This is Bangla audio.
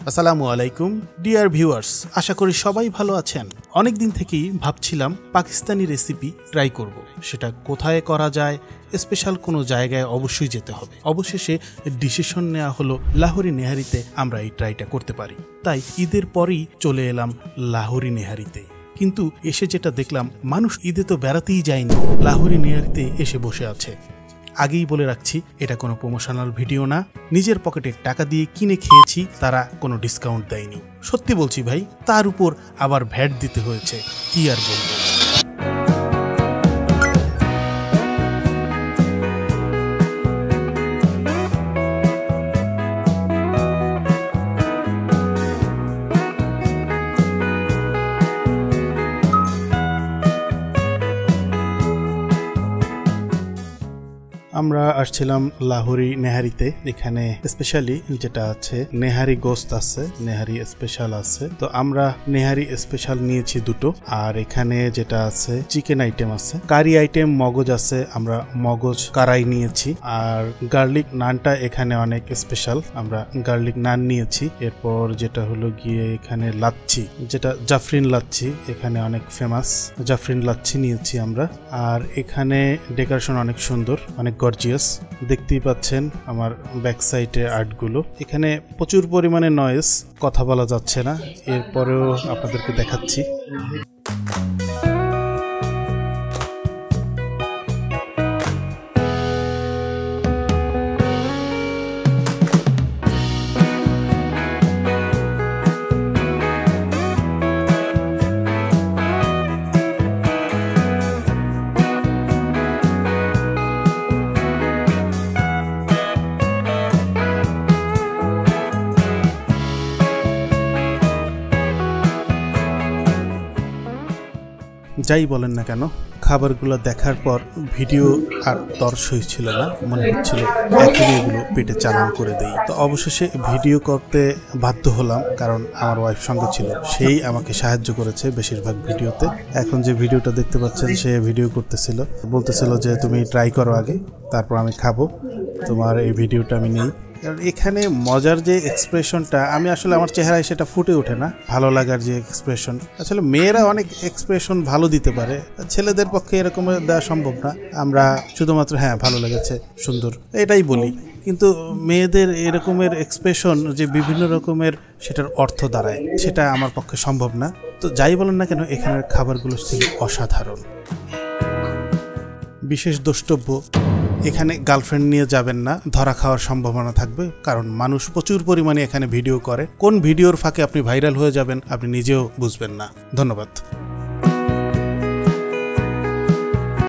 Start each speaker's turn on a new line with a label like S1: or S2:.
S1: আসসালামু আলাইকুম ডিয়ার ভিউয়ার্স, আশা করি সবাই ভালো আছেন। অনেক দিন থেকেই ভাবছিলাম পাকিস্তানি রেসিপি ট্রাই করব। সেটা কোথায় করা যায়, স্পেশাল কোনো জায়গায় অবশ্যই যেতে হবে। অবশেষে ডিসিশন নেওয়া হলো লাহোরি নেহারিতে আমরা এই ট্রাইটা করতে পারি। তাই ঈদের পরেই চলে এলাম লাহোরি নেহারিতে। কিন্তু এসে যেটা দেখলাম, মানুষ ঈদে তো বেড়াতেই যায়নি, লাহোরি নেহারিতে এসে বসে আছে। আগেই বলে রাখছি, এটা কোনো প্রমোশনাল ভিডিও না। নিজের পকেটের টাকা দিয়ে কিনে খেয়েছি, তারা কোনো ডিসকাউন্ট দেয়নি। সত্যি বলছি ভাই, তার উপর আবার ভ্যাট দিতে হয়েছে, কি আর বলবো। আমরা আসছিলাম লাহোরি নেহারিতে। এখানে স্পেশালি যেটা আছে, নেহারি গোস্ত আছে, নেহারি স্পেশাল আছে। তো আমরা নেহারি স্পেশাল নিয়েছি দুটো, আর এখানে যেটা আছে চিকেন আইটেম আছে, কারি আইটেম মগজ আছে, আমরা মগজ কারাই নিয়েছি। আর গার্লিক নানটা এখানে অনেক স্পেশাল, আমরা গার্লিক নান নিয়েছি। এরপর যেটা হলো গিয়ে এখানে লাচ্ছি, যেটা জাফরিন লাচ্ছি, এখানে অনেক ফেমাস জাফরিন লাচ্ছি নিয়েছি আমরা। আর এখানে ডেকোরেশন অনেক সুন্দর, অনেক গর্জিয়াস। দেখতেই পাচ্ছেন আমার ব্যাক সাইডে আর্টগুলো। এখানে প্রচুর পরিমাণে নয়েজ, কথা বলা যাচ্ছে না, এরপরেও আপনাদেরকে দেখাচ্ছি। যাই বলেন না কেন, খাবারগুলো দেখার পর ভিডিও আর তরসই ছিল না, মনে হচ্ছিল এখনই এগুলো পেটে চালান করে দেই। তো অবশেষে ভিডিও করতে বাধ্য হলাম, কারণ আমার ওয়াইফ সঙ্গে ছিল, সেই আমাকে সাহায্য করেছে বেশিরভাগ ভিডিওতে। এখন যে ভিডিওটা দেখতে পাচ্ছেন, সে ভিডিও করতেছিল, বলতেছিল যে তুমি ট্রাই করো আগে, তারপর আমি খাবো, তোমার এই ভিডিওটা আমি নেই। কারণ এখানে মজার যে এক্সপ্রেশনটা, আমি আসলে আমার চেহারায় সেটা ফুটে ওঠে না, ভালো লাগার যে এক্সপ্রেশন। আসলে মেয়েরা অনেক এক্সপ্রেশন ভালো দিতে পারে, ছেলেদের পক্ষে এরকম দেওয়া সম্ভব না। আমরা শুধুমাত্র হ্যাঁ ভালো লেগেছে, সুন্দর, এটাই বলি। কিন্তু মেয়েদের এরকমের এক্সপ্রেশন যে বিভিন্ন রকমের সেটার অর্থ দাঁড়ায়, সেটা আমার পক্ষে সম্ভব না। তো যাই বলেন না কেন, এখানের খাবারগুলো ছিল অসাধারণ। বিশেষ দ্রষ্টব্য, এখানে গার্লফ্রেন্ড নিয়ে যাবেন না, ধরা খাওয়ার সম্ভাবনা থাকবে, কারণ মানুষ প্রচুর পরিমাণে এখানে ভিডিও করে। কোন ভিডিওর ফাঁকে আপনি ভাইরাল হয়ে যাবেন আপনি নিজেও বুঝবেন না। ধন্যবাদ।